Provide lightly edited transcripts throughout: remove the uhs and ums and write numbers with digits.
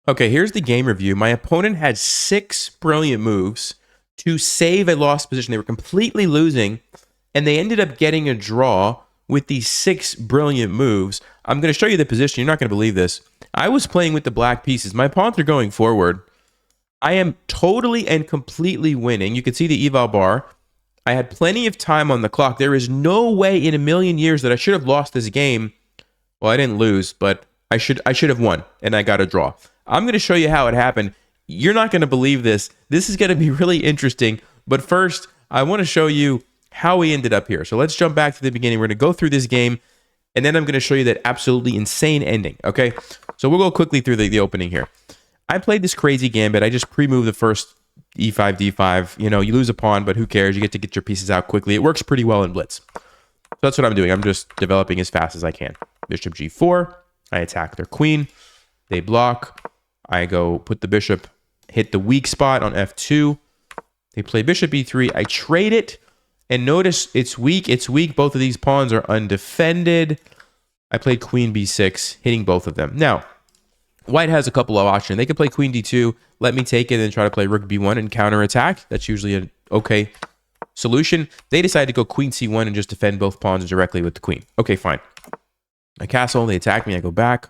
Okay, here's the game review. My opponent had 6 brilliant moves to save a lost position. They were completely losing, and they ended up getting a draw with these 6 brilliant moves. I'm going to show you the position. You're not going to believe this. I was playing with the black pieces. My pawns are going forward. I am totally and completely winning. You can see the eval bar. I had plenty of time on the clock. There is no way in a million years that I should have lost this game. Well, I didn't lose, but I should have won, and I got a draw. I'm going to show you how it happened. You're not going to believe this. This is going to be really interesting. But first, I want to show you how we ended up here. So let's jump back to the beginning. We're going to go through this game, and then I'm going to show you that absolutely insane ending, okay? So we'll go quickly through the opening here. I played this crazy gambit. I just pre-moved the first e5, d5. You know, you lose a pawn, but who cares? You get to get your pieces out quickly. It works pretty well in blitz. So that's what I'm doing. I'm just developing as fast as I can. Bishop g4. I attack their queen. They block. I go put the bishop, hit the weak spot on f2. They play bishop e3. I trade it. And notice it's weak. It's weak. Both of these pawns are undefended. I played queen b6, hitting both of them. Now, white has a couple of options. They can play queen d2, let me take it, and then try to play rook b1 and counterattack. That's usually an okay solution. They decided to go queen c1 and just defend both pawns directly with the queen. Okay, fine. I castle. They attack me. I go back.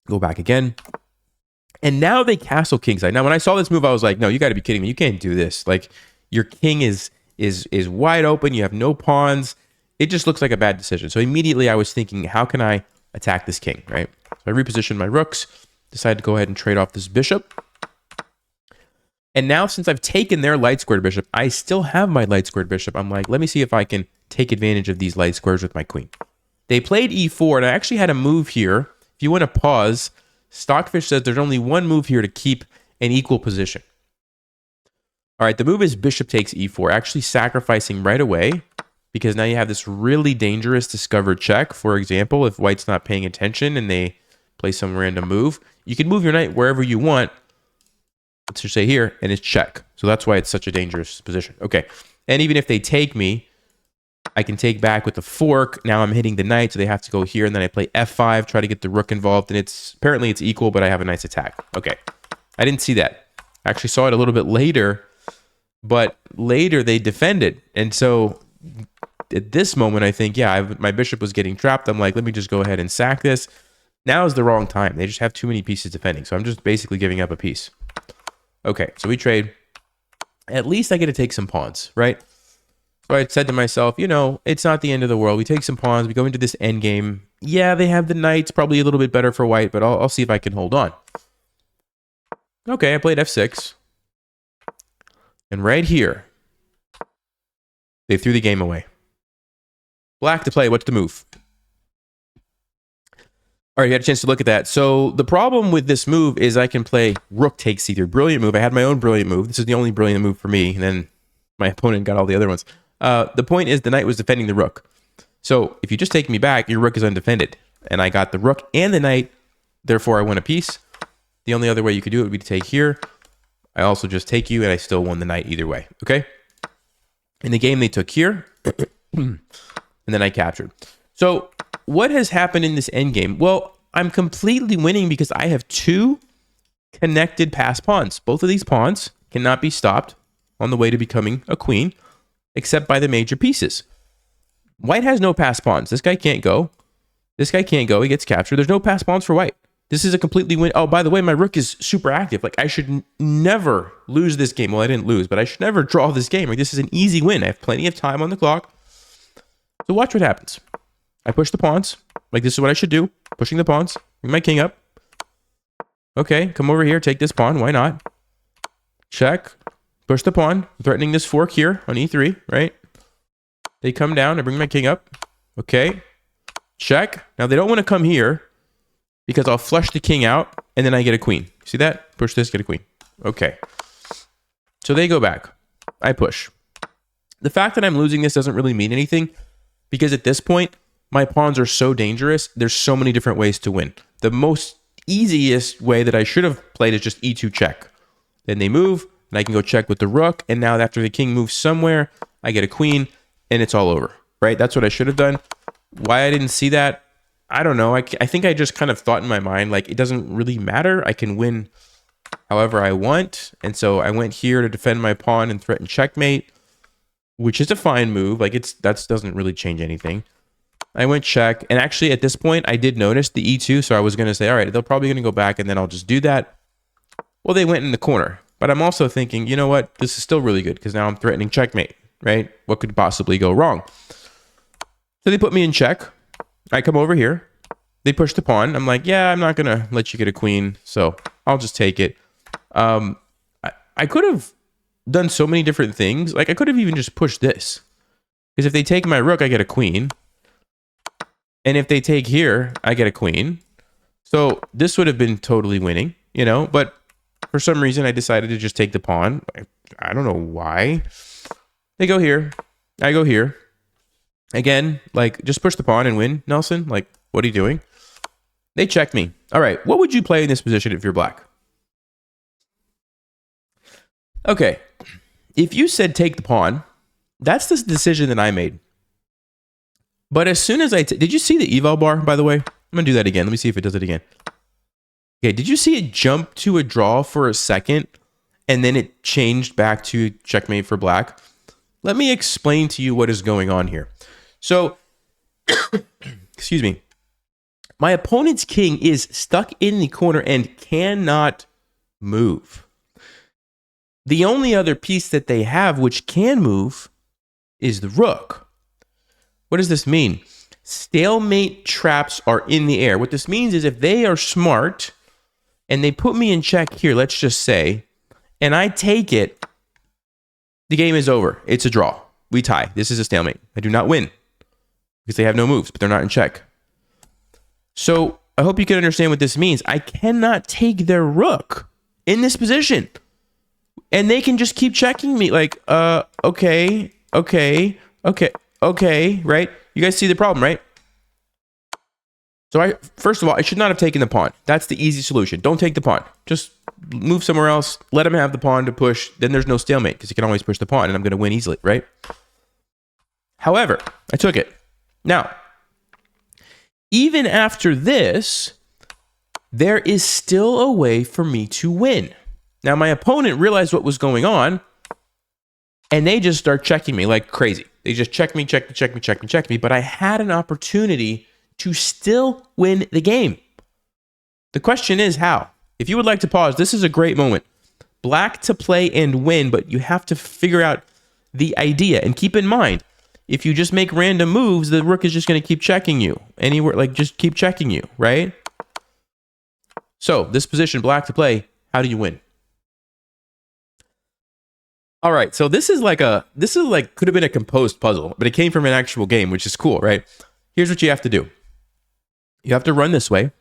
Go back again. And now they castle kingside. Now, when I saw this move, I was like, no, you got to be kidding me. You can't do this. Like, your king is wide open. You have no pawns. It just looks like a bad decision. So immediately I was thinking, how can I attack this king, right? So I repositioned my rooks, decided to go ahead and trade off this bishop. And now, since I've taken their light squared bishop, I still have my light squared bishop. I'm like, let me see if I can take advantage of these light squares with my queen. They played e4, and I actually had a move here. If you want to pause, Stockfish says there's only one move here to keep an equal position. All right, the move is bishop takes e4, actually sacrificing right away, because now you have this really dangerous discovered check. For example, if white's not paying attention and they play some random move, you can move your knight wherever you want, let's just say here, and it's check. So that's why it's such a dangerous position. Okay, and even if they take me, I can take back with the fork. Now I'm hitting the knight, so they have to go here, and then I play f5, try to get the rook involved, and apparently it's equal, but I have a nice attack. Okay, I didn't see that. I actually saw it a little bit later, but later they defended, and so at this moment, I think, yeah, my bishop was getting trapped. I'm like, let me just go ahead and sack this. Now is the wrong time. They just have too many pieces defending, so I'm just basically giving up a piece. Okay, so we trade. At least I get to take some pawns, right? So I said to myself, you know, it's not the end of the world. We take some pawns. We go into this endgame. Yeah, they have the knights, probably a little bit better for white, but I'll see if I can hold on. Okay, I played f6. And right here, they threw the game away. Black to play. What's the move? All right, you had a chance to look at that. So the problem with this move is I can play rook takes c3. Brilliant move. I had my own brilliant move. This is the only brilliant move for me. And then my opponent got all the other ones. The point is the knight was defending the rook. So if you just take me back, your rook is undefended. And I got the rook and the knight. Therefore, I won a piece. The only other way you could do it would be to take here. I also just take you, and I still won the knight either way. Okay? In the game, they took here. And then I captured. So what has happened in this endgame? Well, I'm completely winning because I have 2 connected pass pawns. Both of these pawns cannot be stopped on the way to becoming a queen, except by the major pieces. White has no pass pawns. This guy can't go. This guy can't go. He gets captured. There's no pass pawns for white. This is a completely win. Oh, by the way, my rook is super active. Like, I should never lose this game. Well, I didn't lose, but I should never draw this game. Like, this is an easy win. I have plenty of time on the clock. So watch what happens. I push the pawns. Like, this is what I should do. Pushing the pawns. Bring my king up. Okay, come over here. Take this pawn. Why not? Check. Push the pawn. Threatening this fork here on e3, right? They come down. I bring my king up. Okay. Check. Now, they don't want to come here because I'll flush the king out, and then I get a queen. See that? Push this, get a queen. Okay. So they go back. I push. The fact that I'm losing this doesn't really mean anything, because at this point, my pawns are so dangerous. There's so many different ways to win. The most easiest way that I should have played is just e2 check. Then they move, and I can go check with the rook. And now after the king moves somewhere, I get a queen, and it's all over, right? That's what I should have done. Why I didn't see that, I don't know. I think I just kind of thought in my mind, like, it doesn't really matter. I can win however I want. And so I went here to defend my pawn and threaten checkmate, which is a fine move. Like, that doesn't really change anything. I went check. And actually, at this point, I did notice the e2. So I was going to say, all right, they're probably going to go back and then I'll just do that. Well, they went in the corner. But I'm also thinking, you know what? This is still really good because now I'm threatening checkmate, right? What could possibly go wrong? So they put me in check. I come over here. They push the pawn. I'm like, yeah, I'm not going to let you get a queen. So I'll just take it. I could have done so many different things. Like, I could have even just pushed this. Because if they take my rook, I get a queen. And if they take here, I get a queen. So this would have been totally winning, you know? But for some reason, I decided to just take the pawn. I don't know why. They go here. I go here. Again, like, just push the pawn and win, Nelson. Like, what are you doing? They check me. All right, what would you play in this position if you're black? Okay, if you said take the pawn, that's the decision that I made. But as soon as did you see the eval bar, by the way? I'm going to do that again. Let me see if it does it again. Okay, did you see it jump to a draw for a second, and then it changed back to checkmate for black? Let me explain to you what is going on here. So, excuse me. My opponent's king is stuck in the corner and cannot move. The only other piece that they have which can move is the rook. What does this mean? Stalemate traps are in the air. What this means is if they are smart and they put me in check here, let's just say, and I take it, the game is over. It's a draw. We tie. This is a stalemate. I do not win because they have no moves, but they're not in check. So I hope you can understand what this means. I cannot take their rook in this position. And they can just keep checking me like, okay, right? You guys see the problem, right? So first of all, I should not have taken the pawn. That's the easy solution. Don't take the pawn. Just move somewhere else. Let him have the pawn to push. Then there's no stalemate because he can always push the pawn and I'm going to win easily, right? However, I took it. Now, even after this, there is still a way for me to win. Now, my opponent realized what was going on, and they just start checking me like crazy. They just check me, but I had an opportunity to still win the game. The question is how? If you would like to pause, this is a great moment. Black to play and win, but you have to figure out the idea. And keep in mind, if you just make random moves, the rook is just going to keep checking you. Anywhere, like just keep checking you, right? So this position, black to play, how do you win? All right, so this is like could have been a composed puzzle, but it came from an actual game, which is cool, right? Here's what you have to do. You have to run this way.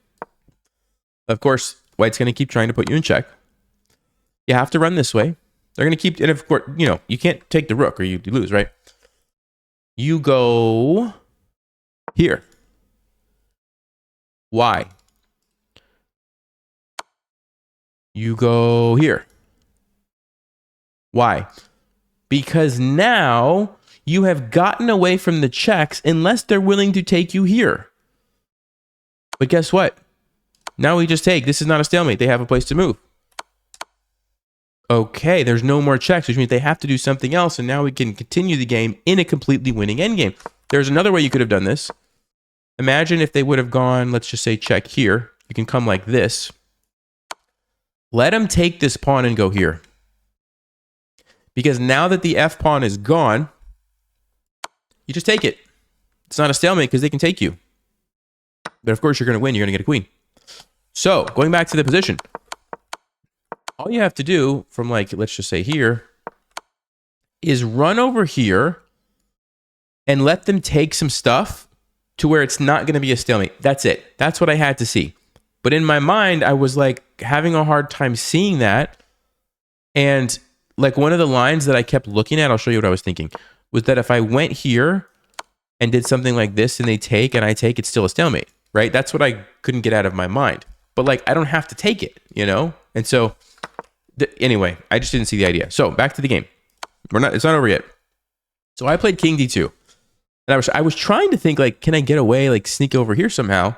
Of course, white's going to keep trying to put you in check. You have to run this way. They're going to keep, and of course, you know, you can't take the rook or you lose, right? You go here. Why? You go here. Why? Because now you have gotten away from the checks unless they're willing to take you here. But guess what? Now we just take. This is not a stalemate. They have a place to move. Okay, there's no more checks, which means they have to do something else, and now we can continue the game in a completely winning endgame. There's another way you could have done this. Imagine if they would have gone, let's just say check here. You can come like this. Let them take this pawn and go here. Because now that the F pawn is gone, you just take it. It's not a stalemate because they can take you. But of course, you're going to win. You're going to get a queen. So, going back to the position. All you have to do from, like, let's just say here, is run over here and let them take some stuff to where it's not going to be a stalemate. That's it. That's what I had to see. But in my mind, I was, like, having a hard time seeing that. And like one of the lines that I kept looking at, I'll show you what I was thinking, was that if I went here and did something like this and they take and I take, it's still a stalemate, right? That's what I couldn't get out of my mind. But like, I don't have to take it, you know? And so anyway, I just didn't see the idea. So back to the game. It's not over yet. So I played King D2. And I was trying to think, like, can I get away, like sneak over here somehow?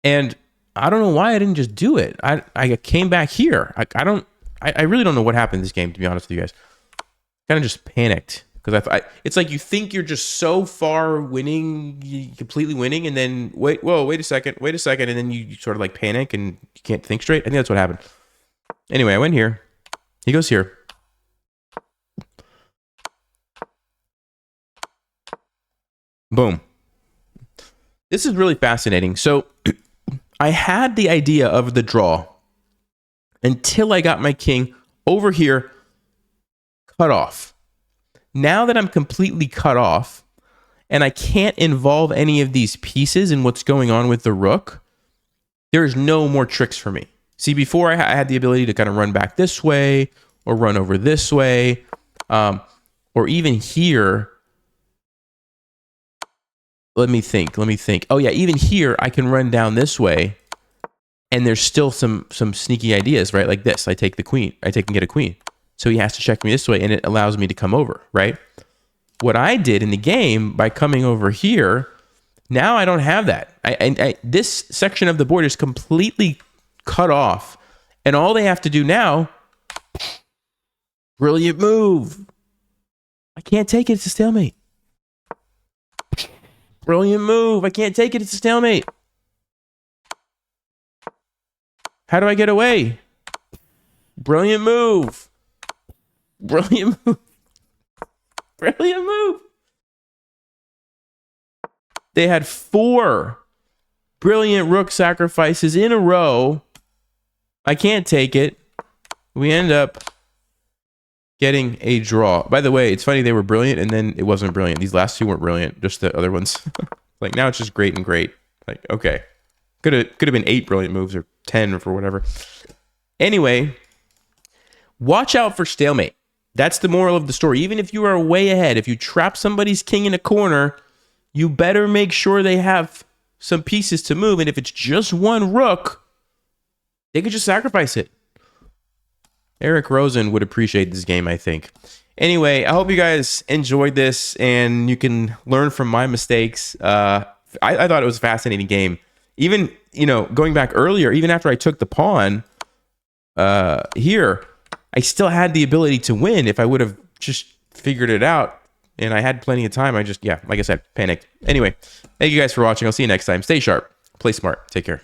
And I don't know why I didn't just do it. I came back here. I really don't know what happened in this game, to be honest with you guys. Kind of just panicked. Because it's like you think you're just so far winning, completely winning, and then wait a second, and then you sort of like panic and you can't think straight. I think that's what happened. Anyway, I went here. He goes here. Boom. This is really fascinating. So I had the idea of the draw until I got my king over here cut off. Now that I'm completely cut off and I can't involve any of these pieces in what's going on with the rook, there's no more tricks for me. See, before I had the ability to kind of run back this way or run over this way, or even here. Let me think. Oh yeah, even here I can run down this way, and there's still some sneaky ideas, right? Like this, I take the queen, I take and get a queen. So he has to check me this way, and it allows me to come over, right? What I did in the game by coming over here, now I don't have that. This section of the board is completely cut off, and all they have to do now, brilliant move. I can't take it, it's a stalemate. Brilliant move. I can't take it. It's a stalemate. How do I get away? Brilliant move. Brilliant move. Brilliant move. They had 4 brilliant rook sacrifices in a row. I can't take it. We end up getting a draw. By the way, it's funny, they were brilliant and then it wasn't brilliant. These last 2 weren't brilliant, just the other ones. Like now it's just great and great. Like, okay. Could have been 8 brilliant moves or 10 or for whatever. Anyway, watch out for stalemate. That's the moral of the story. Even if you are way ahead, if you trap somebody's king in a corner, you better make sure they have some pieces to move. And if it's just one rook, they could just sacrifice it. Eric Rosen would appreciate this game, I think. Anyway, I hope you guys enjoyed this and you can learn from my mistakes. I thought it was a fascinating game. Even, going back earlier, even after I took the pawn here, I still had the ability to win if I would have just figured it out. And I had plenty of time. Like I said, panicked. Anyway, thank you guys for watching. I'll see you next time. Stay sharp. Play smart. Take care.